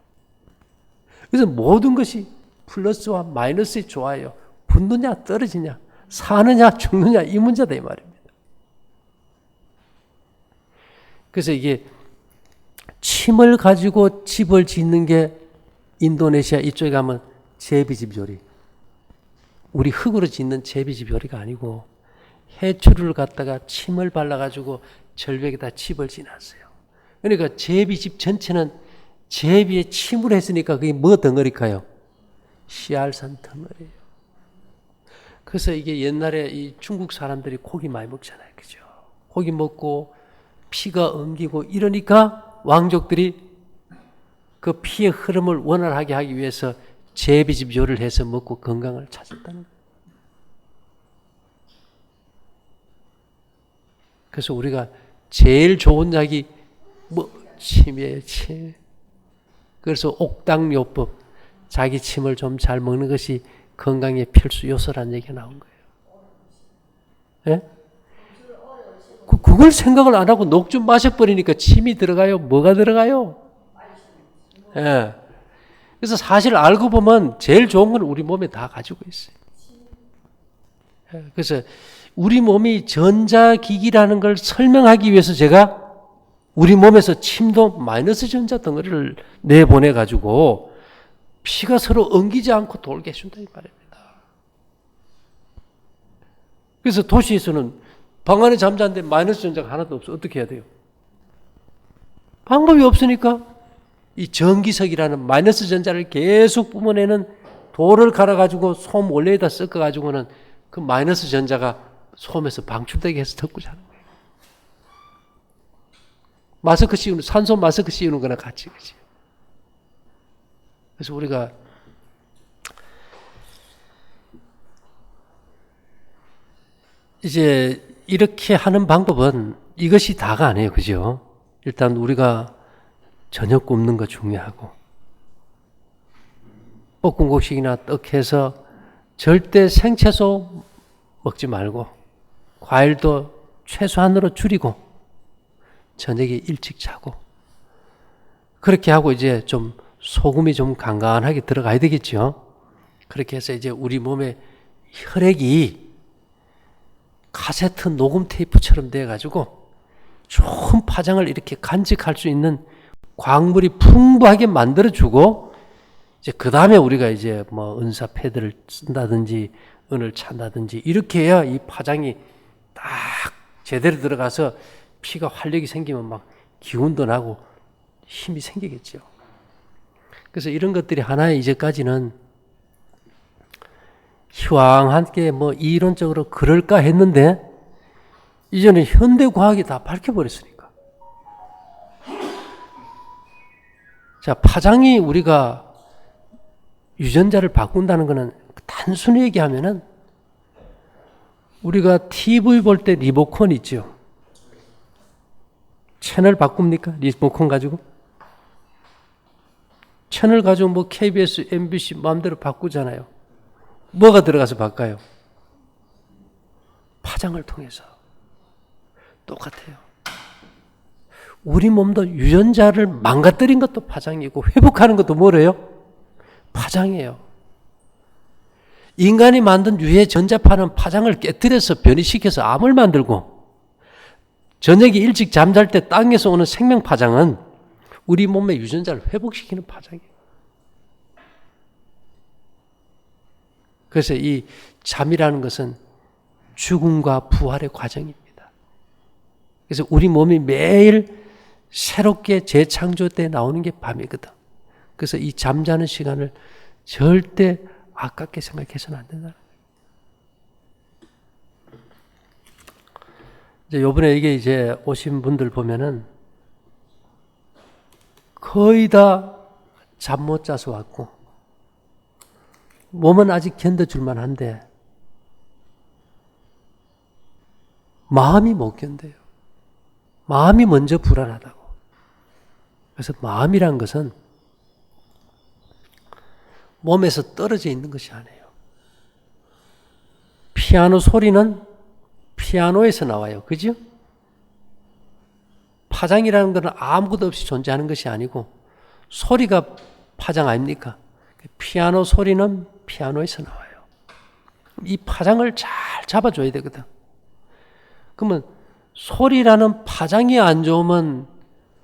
[SPEAKER 1] 그래서 모든 것이 플러스와 마이너스의 조화예요. 붙느냐 떨어지냐 사느냐 죽느냐 이 문제다 이 말입니다. 그래서 이게 침을 가지고 집을 짓는 게 인도네시아 이쪽에 가면 제비집 요리. 우리 흙으로 짓는 제비집 요리가 아니고 해초를 갖다가 침을 발라가지고 절벽에다 집을 지났어요. 그러니까 제비집 전체는 제비에 침을 했으니까 그게 뭐 덩어리일까요? 시알산 덩어리예요. 그래서 이게 옛날에 이 중국 사람들이 고기 많이 먹잖아요. 그죠? 고기 먹고 피가 엉기고 이러니까 왕족들이 그 피의 흐름을 원활하게 하기 위해서 제비집 요리를 해서 먹고 건강을 찾았다는 거예요. 그래서 우리가 제일 좋은 약이 뭐 침이에요, 침. 그래서 옥당요법, 자기 침을 좀 잘 먹는 것이 건강의 필수 요소라는 얘기가 나온 거예요. 예? 그걸 생각을 안 하고 녹 좀 마셔버리니까 침이 들어가요? 뭐가 들어가요? 예. 그래서 사실 알고 보면 제일 좋은 건 우리 몸에 다 가지고 있어요. 예. 그래서 우리 몸이 전자기기라는 걸 설명하기 위해서 제가 우리 몸에서 침도 마이너스 전자 덩어리를 내보내가지고 피가 서로 엉기지 않고 돌게 해준다 이 말입니다. 그래서 도시에서는 방 안에 잠자는데 마이너스 전자가 하나도 없어. 어떻게 해야 돼요? 방법이 없으니까 이 전기석이라는 마이너스 전자를 계속 뿜어내는 돌을 갈아가지고 솜 원래에다 섞어가지고는 그 마이너스 전자가 솜에서 방출되게 해서 덮고 자는 거예요. 마스크 씌우는, 산소 마스크 씌우는 거나 같이, 그치? 그래서 우리가 이제 이렇게 하는 방법은 이것이 다가 아니에요. 그죠? 일단 우리가 저녁 굶는 거 중요하고, 볶음국식이나 떡해서 절대 생채소 먹지 말고, 과일도 최소한으로 줄이고, 저녁에 일찍 자고, 그렇게 하고 이제 좀 소금이 좀 간간하게 들어가야 되겠죠. 그렇게 해서 이제 우리 몸에 혈액이 카세트 녹음 테이프처럼 돼가지고 좋은 파장을 이렇게 간직할 수 있는 광물이 풍부하게 만들어주고, 이제 그 다음에 우리가 이제 뭐 은사 패드를 쓴다든지 은을 찬다든지 이렇게 해야 이 파장이 딱 제대로 들어가서 피가 활력이 생기면 막 기운도 나고 힘이 생기겠죠. 그래서 이런 것들이 하나의 이제까지는 희왕하게 뭐 이론적으로 그럴까 했는데 이제는 현대과학이 다 밝혀버렸으니까. 자, 파장이 우리가 유전자를 바꾼다는 것은 단순히 얘기하면은 우리가 TV 볼 때 리모컨 있죠. 채널 바꿉니까? 리모컨 가지고? 채널 가지고 뭐 KBS, MBC 마음대로 바꾸잖아요. 뭐가 들어가서 바꿔요? 파장을 통해서. 똑같아요. 우리 몸도 유전자를 망가뜨린 것도 파장이고 회복하는 것도 뭐래요? 파장이에요. 인간이 만든 유해 전자파는 파장을 깨뜨려서 변이시켜서 암을 만들고, 저녁에 일찍 잠잘 때 땅에서 오는 생명 파장은 우리 몸의 유전자를 회복시키는 파장이에요. 그래서 이 잠이라는 것은 죽음과 부활의 과정입니다. 그래서 우리 몸이 매일 새롭게 재창조 때 나오는 게 밤이거든. 그래서 이 잠자는 시간을 절대 아깝게 생각해서는 안 된다. 이제 요번에 이게 오신 분들 보면은 거의 다 잠 못 자서 왔고, 몸은 아직 견뎌줄만 한데 마음이 못 견뎌요. 마음이 먼저 불안하다고. 그래서 마음이란 것은 몸에서 떨어져 있는 것이 아니에요. 피아노 소리는 피아노에서 나와요. 그죠? 파장이라는 것은 아무것도 없이 존재하는 것이 아니고 소리가 파장 아닙니까? 피아노 소리는 피아노에서 나와요. 이 파장을 잘 잡아줘야 되거든. 그러면 소리라는 파장이 안 좋으면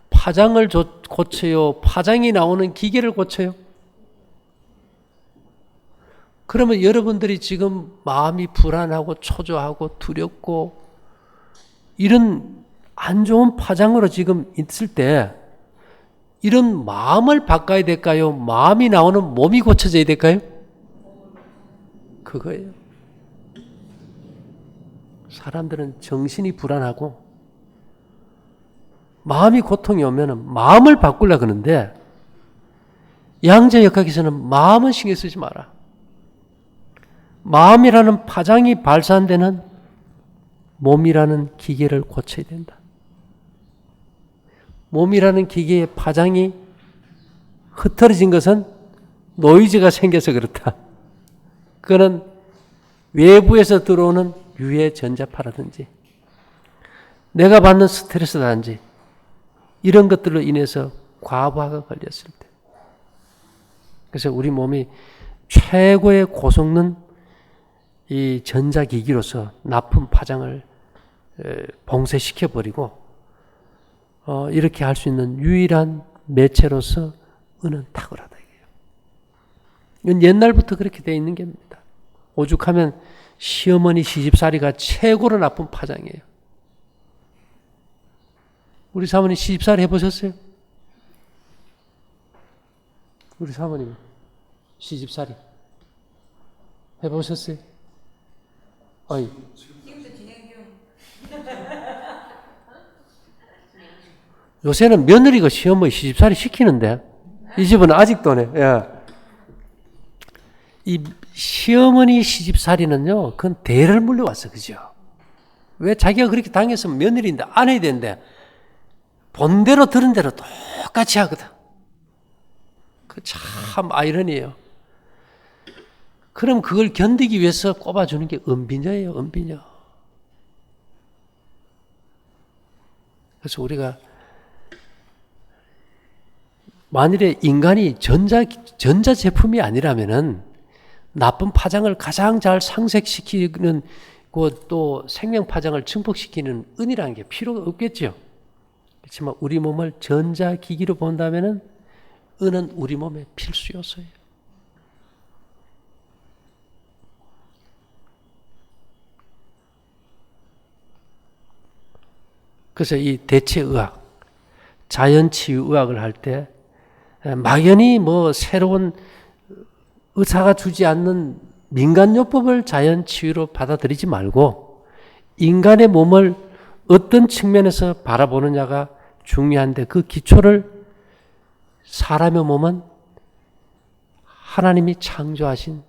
[SPEAKER 1] 파장을 고쳐요? 파장이 나오는 기계를 고쳐요? 그러면 여러분들이 지금 마음이 불안하고 초조하고 두렵고 이런 안 좋은 파장으로 지금 있을 때 이런 마음을 바꿔야 될까요? 마음이 나오는 몸이 고쳐져야 될까요? 그거예요. 사람들은 정신이 불안하고 마음이 고통이 오면 마음을 바꾸려고 하는데, 양자역학에서는 마음은 신경 쓰지 마라. 마음이라는 파장이 발산되는 몸이라는 기계를 고쳐야 된다. 몸이라는 기계의 파장이 흐트러진 것은 노이즈가 생겨서 그렇다. 그거는 외부에서 들어오는 유해 전자파라든지 내가 받는 스트레스라든지 이런 것들로 인해서 과부하가 걸렸을 때, 그래서 우리 몸이 최고의 고성능 이 전자기기로서 나쁜 파장을 봉쇄시켜버리고 이렇게 할 수 있는 유일한 매체로서 은은 탁월하다. 이건 옛날부터 그렇게 되어 있는 겁니다. 오죽하면 시어머니 시집살이가 최고로 나쁜 파장이에요. 우리 사모님 시집살이 해보셨어요? 우리 사모님 시집살이 해보셨어요? 아니. 지금도 진행 중. 요새는 며느리가 시어머니 시집살이 시키는데 이 집은 아직도네. 예. 이 시어머니 시집살이는요, 그건 대를 물려왔어, 그죠? 왜 자기가 그렇게 당했으면 며느리인데 안 해야 되는데 본대로 들은 대로 똑같이 하거든. 그 참 아이러니예요. 그럼 그걸 견디기 위해서 꼽아주는 게 은비녀예요, 은비녀. 그래서 우리가 만일에 인간이 전자제품이 아니라면은 나쁜 파장을 가장 잘 상쇄시키는 또 생명 파장을 증폭시키는 은이라는 게 필요가 없겠죠. 그렇지만 우리 몸을 전자기기로 본다면은 은은 우리 몸의 필수 요소예요. 그래서 이 대체의학, 자연치유의학을 할 때 막연히 뭐 새로운 의사가 주지 않는 민간요법을 자연치유로 받아들이지 말고 인간의 몸을 어떤 측면에서 바라보느냐가 중요한데, 그 기초를 사람의 몸은 하나님이 창조하신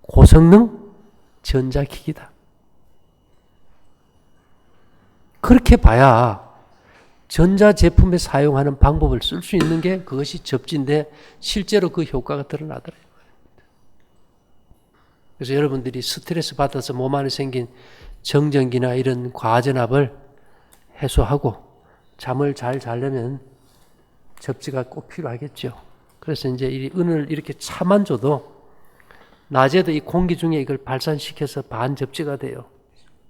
[SPEAKER 1] 고성능 전자기기다. 그렇게 봐야 전자제품에 사용하는 방법을 쓸 수 있는 게 그것이 접지인데 실제로 그 효과가 드러나더래요. 그래서 여러분들이 스트레스 받아서 몸 안에 생긴 정전기나 이런 과전압을 해소하고 잠을 잘 자려면 접지가 꼭 필요하겠죠. 그래서 이제 오늘 이렇게 차만 줘도 낮에도 이 공기 중에 이걸 발산시켜서 반접지가 돼요.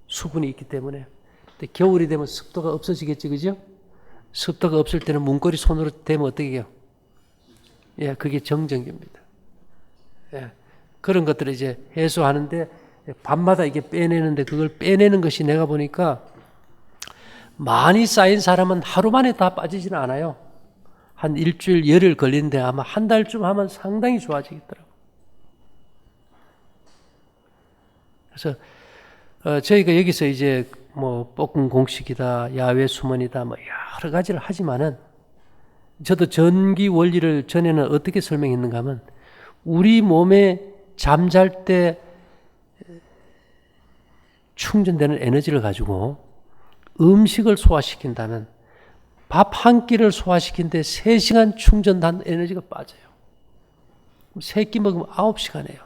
[SPEAKER 1] 수분이 있기 때문에. 근데 겨울이 되면 습도가 없어지겠지, 그죠? 습도가 없을 때는 문고리 손으로 대면 어떻게 해요? 예, 그게 정전기입니다. 예, 그런 것들을 이제 해소하는데 밤마다 이게 빼내는데 그걸 빼내는 것이 내가 보니까 많이 쌓인 사람은 하루 만에 다 빠지지는 않아요. 한 일주일, 열흘 걸리는데 아마 한 달쯤 하면 상당히 좋아지겠더라고요. 그래서 저희가 여기서 이제 뭐 볶음 공식이다, 야외 수문이다, 뭐 여러 가지를 하지만은 저도 전기 원리를 전에는 어떻게 설명했는가 하면 우리 몸에 잠잘 때 충전되는 에너지를 가지고 음식을 소화시킨다면 밥 한 끼를 소화시키는데 3시간 충전된 에너지가 빠져요. 3끼 먹으면 9시간이에요.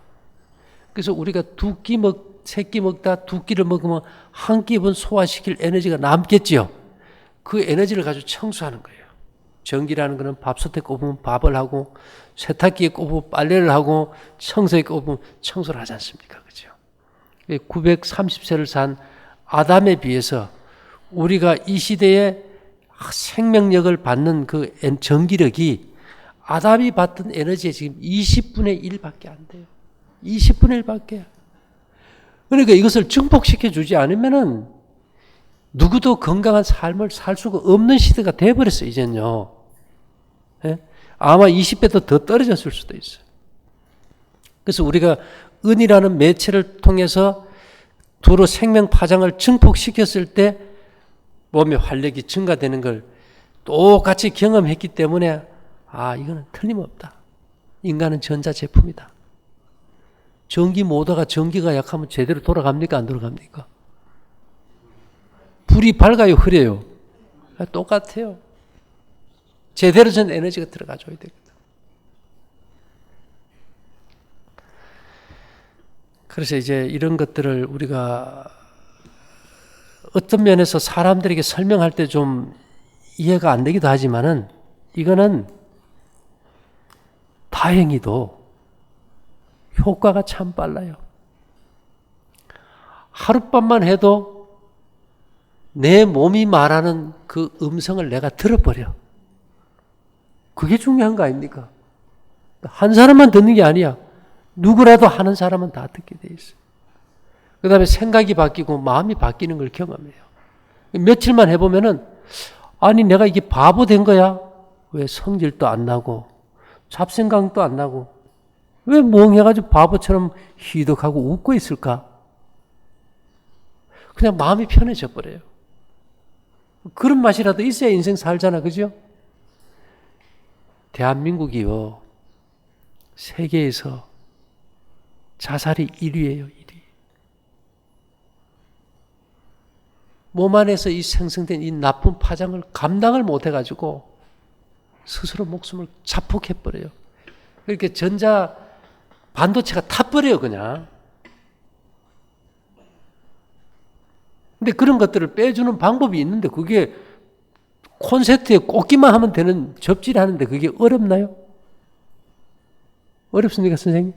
[SPEAKER 1] 그래서 우리가 3끼 먹다 2끼를 먹으면 한 끼분 소화시킬 에너지가 남겠지요. 그 에너지를 가지고 청소하는 거예요. 전기라는 것은 밥솥에 꼽으면 밥을 하고 세탁기에 꼽으면 빨래를 하고 청소에 꼽으면 청소를 하지 않습니까? 그죠? 930세를 산 아담에 비해서 우리가 이 시대에 생명력을 받는 그 전기력이 아담이 받던 에너지의 지금 20분의 1밖에 안 돼요. 20분의 1밖에. 그러니까 이것을 증폭시켜 주지 않으면은 누구도 건강한 삶을 살 수가 없는 시대가 돼버렸어요, 이젠요. 예? 아마 20배도 더 떨어졌을 수도 있어요. 그래서 우리가 은이라는 매체를 통해서 두루 생명 파장을 증폭시켰을 때 몸의 활력이 증가되는 걸 똑같이 경험했기 때문에 이거는 틀림없다. 인간은 전자제품이다. 전기 모터가 전기가 약하면 제대로 돌아갑니까? 안 돌아갑니까? 불이 밝아요? 흐려요? 똑같아요. 제대로 전 에너지가 들어가줘야 되거든. 그래서 이제 이런 것들을 우리가 어떤 면에서 사람들에게 설명할 때 좀 이해가 안 되기도 하지만은 이거는 다행히도 효과가 참 빨라요. 하룻밤만 해도 내 몸이 말하는 그 음성을 내가 들어버려. 그게 중요한 거 아닙니까? 한 사람만 듣는 게 아니야. 누구라도 하는 사람은 다 듣게 돼 있어요. 그 다음에 생각이 바뀌고 마음이 바뀌는 걸 경험해요. 며칠만 해보면은 아니 내가 이게 바보 된 거야? 왜 성질도 안 나고 잡생각도 안 나고 왜 멍해가지고 바보처럼 희덕하고 웃고 있을까? 그냥 마음이 편해져 버려요. 그런 맛이라도 있어야 인생 살잖아, 그죠? 대한민국이요, 세계에서 자살이 1위예요, 1위. 몸 안에서 이 생성된 이 나쁜 파장을 감당을 못 해가지고 스스로 목숨을 자폭해버려요. 그러니까 전자 반도체가 타버려요, 그냥. 근데 그런 것들을 빼주는 방법이 있는데 그게 콘센트에 꽂기만 하면 되는 접지를 하는데 그게 어렵나요? 어렵습니까, 선생님?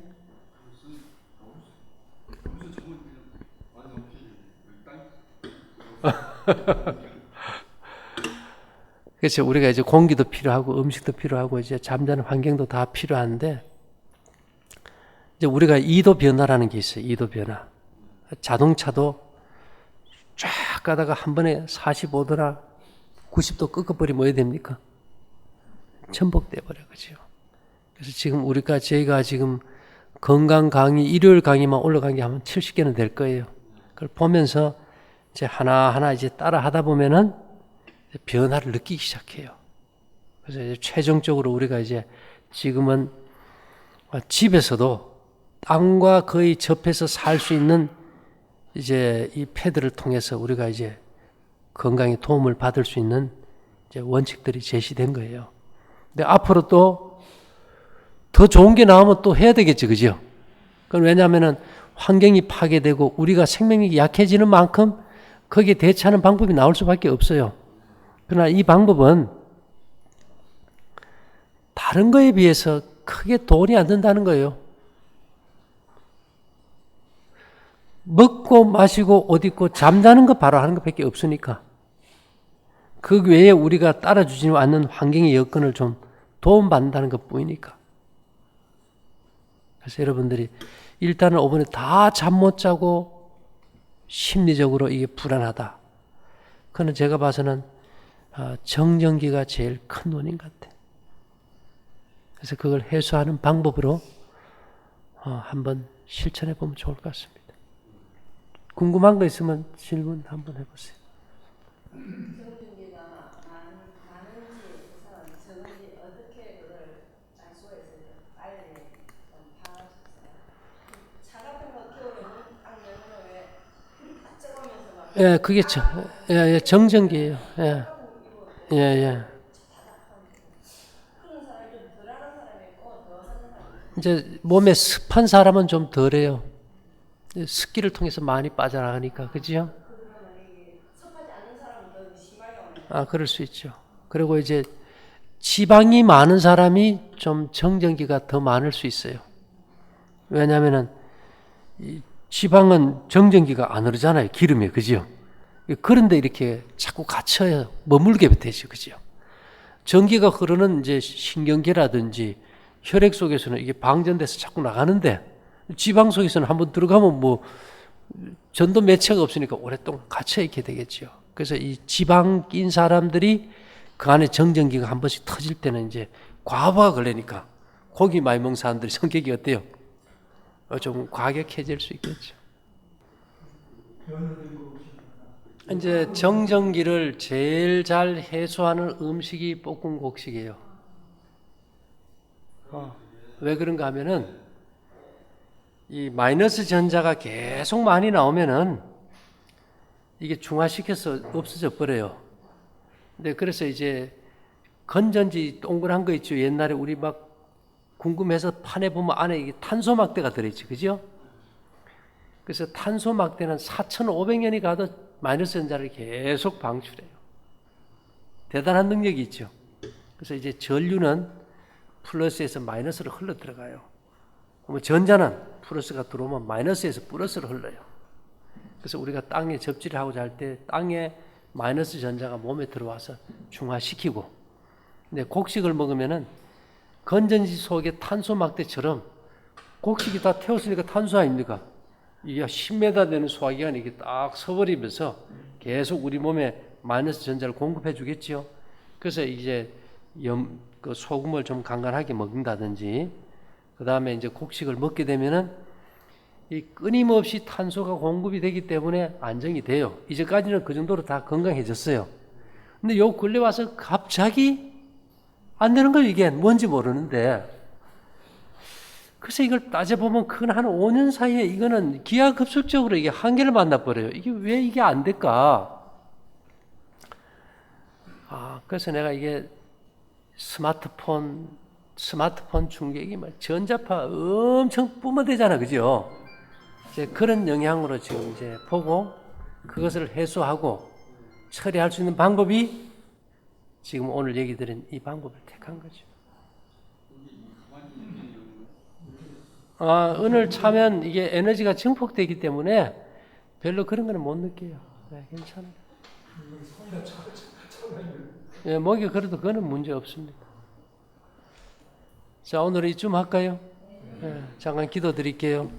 [SPEAKER 1] 그래서 우리가 이제 공기도 필요하고 음식도 필요하고 이제 잠자는 환경도 다 필요한데 이제 우리가 이도 변화라는 게 있어요. 이도 변화. 자동차도 쫙 가다가 한 번에 45도나 90도 꺾어버리면 뭐 됩니까? 전복돼 버려, 그죠? 그래서 지금 저희가 지금 건강 강의, 일요일 강의만 올라간 게 한 70개는 될 거예요. 그걸 보면서 이제 하나하나 이제 따라 하다 보면은 변화를 느끼기 시작해요. 그래서 이제 최종적으로 우리가 이제 지금은 집에서도 땅과 거의 접해서 살 수 있는 이제 이 패드를 통해서 우리가 이제 건강에 도움을 받을 수 있는 이제 원칙들이 제시된 거예요. 근데 앞으로 또 더 좋은 게 나오면 또 해야 되겠지, 그죠? 그건 왜냐하면은 환경이 파괴되고 우리가 생명력이 약해지는 만큼 거기에 대처하는 방법이 나올 수밖에 없어요. 그러나 이 방법은 다른 거에 비해서 크게 돈이 안 든다는 거예요. 먹고 마시고 옷 입고 잠자는 거 바로 하는 것밖에 없으니까 그 외에 우리가 따라주지 않는 환경의 여건을 좀 도움받는다는 것뿐이니까. 그래서 여러분들이 일단은 이번에 다 잠 못 자고 심리적으로 이게 불안하다. 그는 제가 봐서는 정전기가 제일 큰 원인 같아. 그래서 그걸 해소하는 방법으로 한번 실천해 보면 좋을 것 같습니다. 궁금한 거 있으면 질문 한번 해보세요.
[SPEAKER 2] 정전기가 많은지 적은지 어떻게 그걸 알 수가 있어요? 빨리 좀 파악할 수 있어요. 차 같은 거 겨울에는 딱 열면 왜딱 적으면서 막
[SPEAKER 1] 예, 그게 정전기예요. 예, 예, 예.
[SPEAKER 2] 그런 사람이 좀 덜하는 사람이 있고 더 사는 사람이 있고
[SPEAKER 1] 이제 몸에 습한 사람은 좀 덜해요. 습기를 통해서 많이 빠져나가니까, 그죠?
[SPEAKER 2] 그러면 이게 섭하지 않는 사람은 더 심하게 오는
[SPEAKER 1] 그럴 수 있죠. 그리고 이제 지방이 많은 사람이 좀 정전기가 더 많을 수 있어요. 왜냐하면은 이 지방은 정전기가 안 흐르잖아요. 기름에, 그죠? 그런데 이렇게 자꾸 갇혀요. 머물게 되죠, 그죠? 전기가 흐르는 이제 신경계라든지 혈액 속에서는 이게 방전돼서 자꾸 나가는데 지방 속에서는 한번 들어가면 뭐 전도 매체가 없으니까 오랫동안 갇혀 있게 되겠죠. 그래서 이 지방 낀 사람들이 그 안에 정전기가 한 번씩 터질 때는 이제 과부하 걸리니까 고기 많이 먹는 사람들이 성격이 어때요? 좀 과격해질 수 있겠죠. 이제 정전기를 제일 잘 해소하는 음식이 볶음곡식이에요. 왜 그런가 하면은 이 마이너스 전자가 계속 많이 나오면은 이게 중화시켜서 없어져 버려요. 근데 그래서 이제 건전지 동그란 거 있죠. 옛날에 우리 막 궁금해서 판에 보면 안에 이게 탄소 막대가 들어있지, 그죠? 그래서 탄소 막대는 4,500년이 가도 마이너스 전자를 계속 방출해요. 대단한 능력이 있죠. 그래서 이제 전류는 플러스에서 마이너스로 흘러 들어가요. 그러면 전자는 플러스가 들어오면 마이너스에서 플러스로 흘러요. 그래서 우리가 땅에 접지를 하고 잘 때 땅에 마이너스 전자가 몸에 들어와서 중화시키고, 근데 곡식을 먹으면은 건전지 속에 탄소 막대처럼 곡식이 다 태웠으니까 탄소 아닙니까? 이게 10m 되는 소화기관이 이게 딱 서버리면서 계속 우리 몸에 마이너스 전자를 공급해 주겠죠. 그래서 이제 그 소금을 좀 간간하게 먹는다든지, 그 다음에 이제 곡식을 먹게 되면은 이 끊임없이 탄소가 공급이 되기 때문에 안정이 돼요. 이제까지는 그 정도로 다 건강해졌어요. 근데 요 근래 와서 갑자기 안 되는 거예요. 이게 뭔지 모르는데. 그래서 이걸 따져보면 큰 한 5년 사이에 이거는 기하급수적으로 이게 한계를 만나버려요. 이게 왜 이게 안 될까? 그래서 내가 이게 스마트폰 충격이 막 전자파 엄청 뿜어대잖아, 그죠? 이제 그런 영향으로 지금 이제 보고 그것을 해소하고 처리할 수 있는 방법이 지금 오늘 얘기 드린 이 방법을 택한 거죠. 오늘 차면 이게 에너지가 증폭되기 때문에 별로 그런 거는 못 느껴요. 네, 괜찮아요. 예, 목이 그래도 그거는 문제 없습니다. 자, 오늘 이쯤 할까요? 예, 잠깐 기도 드릴게요.